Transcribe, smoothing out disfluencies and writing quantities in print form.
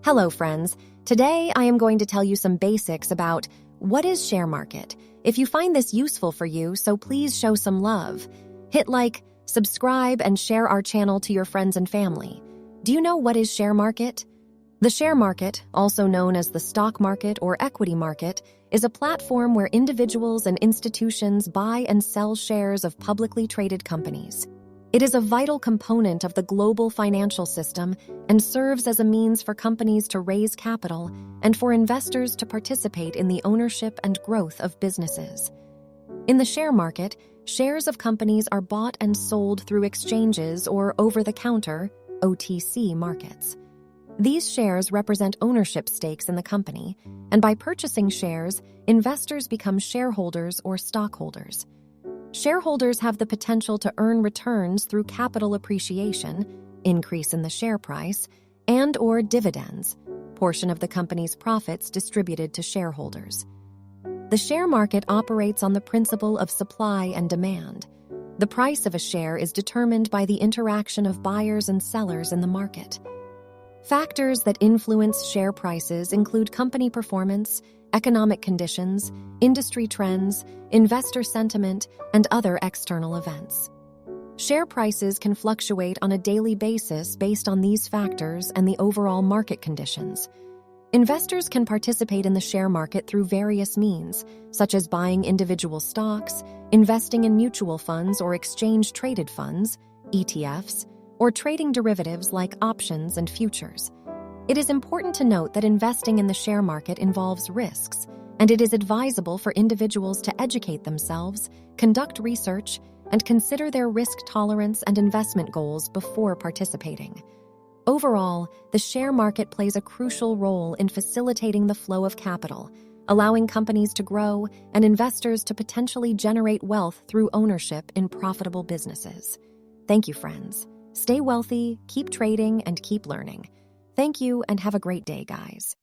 Hello, friends. Today, I am going to tell you some basics about what is share market. If you find this useful for you, so please show some love. Hit like, subscribe, and share our channel to your friends and family. Do you know what is share market? The share market, also known as the stock market or equity market, is a platform where individuals and institutions buy and sell shares of publicly traded companies. It is a vital component of the global financial system and serves as a means for companies to raise capital and for investors to participate in the ownership and growth of businesses. In the share market, shares of companies are bought and sold through exchanges or over-the-counter (OTC) markets. These shares represent ownership stakes in the company, and by purchasing shares, investors become shareholders or stockholders. Shareholders have the potential to earn returns through capital appreciation, increase in the share price, and/or dividends, portion of the company's profits distributed to shareholders. The share market operates on the principle of supply and demand. The price of a share is determined by the interaction of buyers and sellers in the market. Factors that influence share prices include company performance, economic conditions, industry trends, investor sentiment, and other external events. Share prices can fluctuate on a daily basis based on these factors and the overall market conditions. Investors can participate in the share market through various means, such as buying individual stocks, investing in mutual funds or exchange-traded funds, ETFs, or trading derivatives like options and futures. It is important to note that investing in the share market involves risks, and it is advisable for individuals to educate themselves, conduct research, and consider their risk tolerance and investment goals before participating. Overall, the share market plays a crucial role in facilitating the flow of capital, allowing companies to grow and investors to potentially generate wealth through ownership in profitable businesses. Thank you, friends. Stay wealthy, keep trading, and keep learning. Thank you, and have a great day, guys.